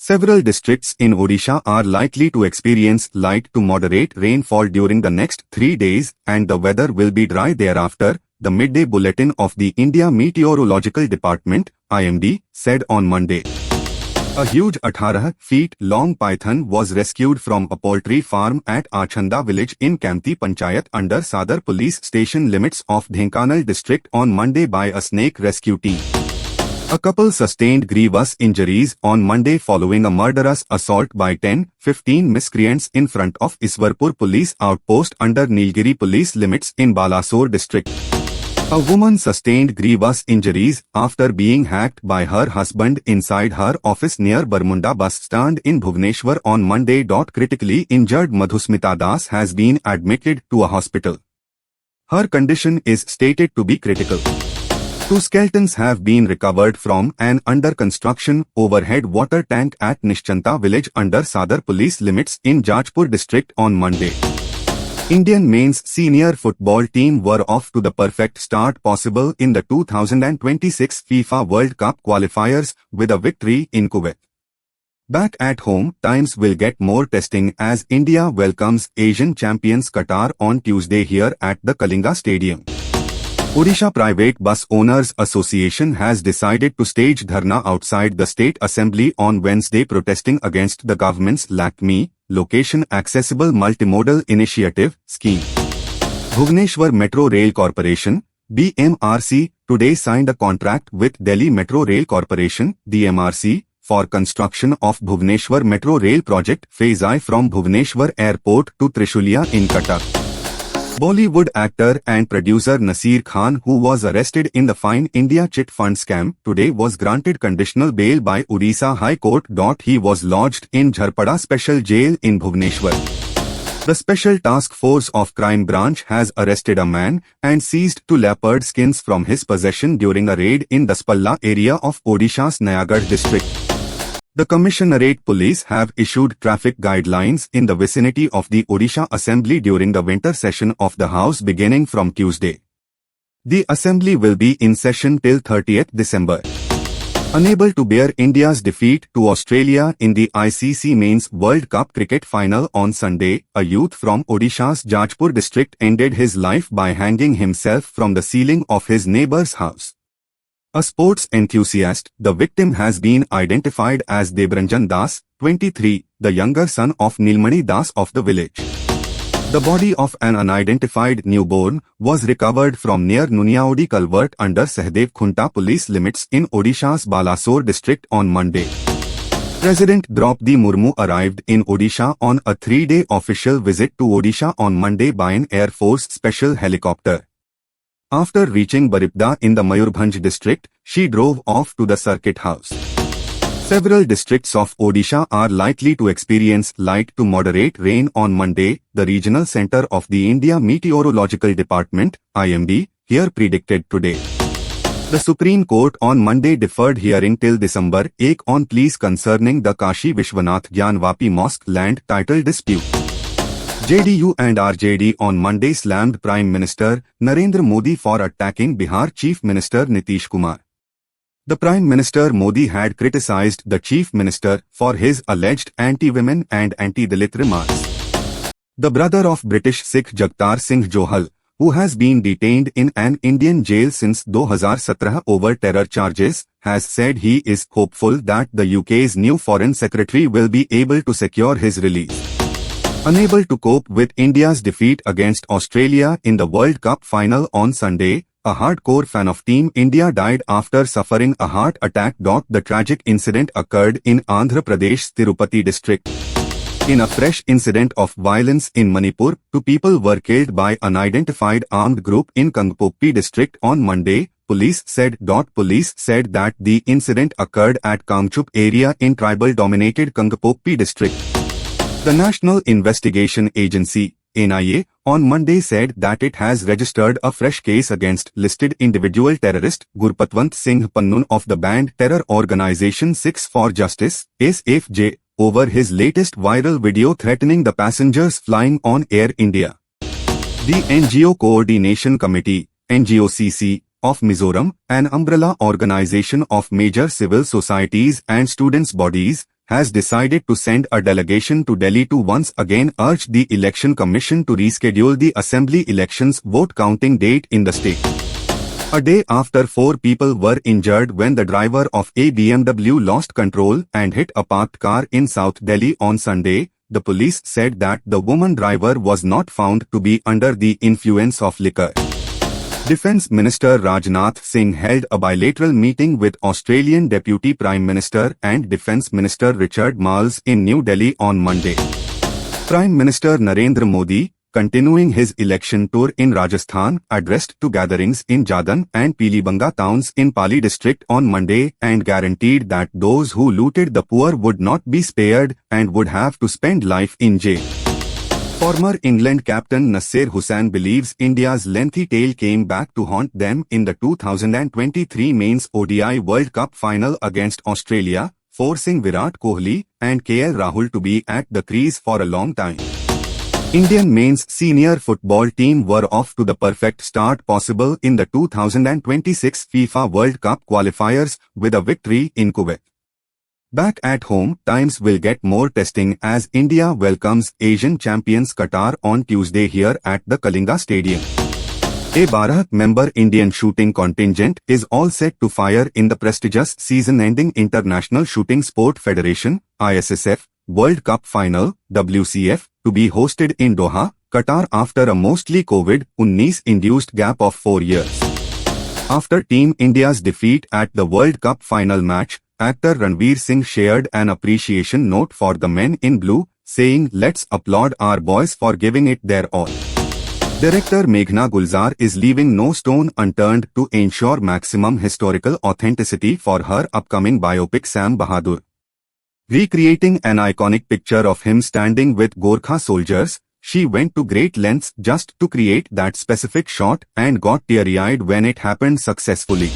Several districts in Odisha are likely to experience light to moderate rainfall during the next 3 days and the weather will be dry thereafter, the midday bulletin of the India Meteorological Department, IMD, said on Monday. A huge 18 feet long python was rescued from a poultry farm at Achanda village in Kamti Panchayat under Sadar police station limits of Dhenkanal district on Monday by a snake rescue team. A couple sustained grievous injuries on Monday following a murderous assault by 10-15 miscreants in front of Iswarpur police outpost under Nilgiri police limits in Balasore district. A woman sustained grievous injuries after being hacked by her husband inside her office near Barmunda bus stand in Bhubaneswar on Monday. Critically injured Madhusmita Das has been admitted to a hospital. Her condition is stated to be critical. 2 skeletons have been recovered from an under-construction overhead water tank at Nishchanta village under Sadar police limits in Jajpur district on Monday. Indian men's senior football team were off to the perfect start possible in the 2026 FIFA World Cup qualifiers with a victory in Kuwait. Back at home, times will get more testing as India welcomes Asian champions Qatar on Tuesday here at the Kalinga Stadium. Odisha Private Bus Owners Association has decided to stage dharna outside the State Assembly on Wednesday protesting against the government's LACME, Location Accessible Multimodal Initiative, scheme. Bhubaneswar Metro Rail Corporation, BMRC, today signed a contract with Delhi Metro Rail Corporation, DMRC, for construction of Bhubaneswar Metro Rail Project Phase I from Bhubaneswar Airport to Trishulia in Cuttack. Bollywood actor and producer Nasir Khan, who was arrested in the Fine India chit fund scam, today was granted conditional bail by Odisha High Court. He was lodged in Jharpada Special Jail in Bhubaneswar. The Special Task Force of Crime Branch has arrested a man and seized 2 leopard skins from his possession during a raid in Daspalla area of Odisha's Nayagarh district. The Commissionerate Police have issued traffic guidelines in the vicinity of the Odisha Assembly during the winter session of the House beginning from Tuesday. The Assembly will be in session till 30th December. Unable to bear India's defeat to Australia in the ICC Men's World Cup cricket final on Sunday, a youth from Odisha's Jajpur district ended his life by hanging himself from the ceiling of his neighbor's house. A sports enthusiast, the victim has been identified as Debranjan Das, 23, the younger son of Nilmani Das of the village. The body of an unidentified newborn was recovered from near Nuniaodi culvert under Sahdev Khunta police limits in Odisha's Balasore district on Monday. President Droupadi Murmu arrived in Odisha on a 3-day official visit to Odisha on Monday by an Air Force special helicopter. After reaching Baripda in the Mayurbhanj district, she drove off to the circuit house. Several districts of Odisha are likely to experience light to moderate rain on Monday, the regional center of the India Meteorological Department, IMD, here predicted today. The Supreme Court on Monday deferred hearing till December 8 on pleas concerning the Kashi Vishwanath Gyanvapi Mosque land title dispute. JDU and RJD on Monday slammed Prime Minister Narendra Modi for attacking Bihar Chief Minister Nitish Kumar. The Prime Minister Modi had criticized the Chief Minister for his alleged anti-women and anti-Dalit remarks. The brother of British Sikh Jagtar Singh Johal, who has been detained in an Indian jail since 2017 over terror charges, has said he is hopeful that the UK's new Foreign Secretary will be able to secure his release. Unable to cope with India's defeat against Australia in the World Cup final on Sunday, a hardcore fan of Team India died after suffering a heart attack. The tragic incident occurred in Andhra Pradesh's Tirupati district. In a fresh incident of violence in Manipur, 2 people were killed by unidentified armed group in Kangpokpi district on Monday, police said. Police said that the incident occurred at Kamchup area in tribal-dominated Kangpokpi district. The National Investigation Agency, NIA, on Monday said that it has registered a fresh case against listed individual terrorist Gurpatwant Singh Pannun of the banned terror organization 6 for Justice, SFJ, over his latest viral video threatening the passengers flying on Air India. The NGO Coordination Committee, NGOCC, of Mizoram, an umbrella organization of major civil societies and students' bodies, has decided to send a delegation to Delhi to once again urge the Election Commission to reschedule the Assembly elections vote counting date in the state. A day after 4 people were injured when the driver of a BMW lost control and hit a parked car in South Delhi on Sunday, the police said that the woman driver was not found to be under the influence of liquor. Defence Minister Rajnath Singh held a bilateral meeting with Australian Deputy Prime Minister and Defence Minister Richard Marles in New Delhi on Monday. Prime Minister Narendra Modi, continuing his election tour in Rajasthan, addressed to gatherings in Jadan and Pilibanga towns in Pali district on Monday and guaranteed that those who looted the poor would not be spared and would have to spend life in jail. Former England captain Nasser Hussain believes India's lengthy tail came back to haunt them in the 2023 Men's ODI World Cup final against Australia, forcing Virat Kohli and KL Rahul to be at the crease for a long time. Indian men's senior football team were off to the perfect start possible in the 2026 FIFA World Cup qualifiers with a victory in Kuwait. Back at home, times will get more testing as India welcomes Asian champions Qatar on Tuesday here at the Kalinga Stadium. A 12-member Indian shooting contingent is all set to fire in the prestigious season-ending International Shooting Sport Federation (ISSF) World Cup Final (WCF) to be hosted in Doha, Qatar after a mostly COVID-19-induced gap of 4 years. After Team India's defeat at the World Cup final match, actor Ranveer Singh shared an appreciation note for the men in blue, saying, "Let's applaud our boys for giving it their all." Director Meghna Gulzar is leaving no stone unturned to ensure maximum historical authenticity for her upcoming biopic Sam Bahadur. Recreating an iconic picture of him standing with Gorkha soldiers, she went to great lengths just to create that specific shot and got teary-eyed when it happened successfully.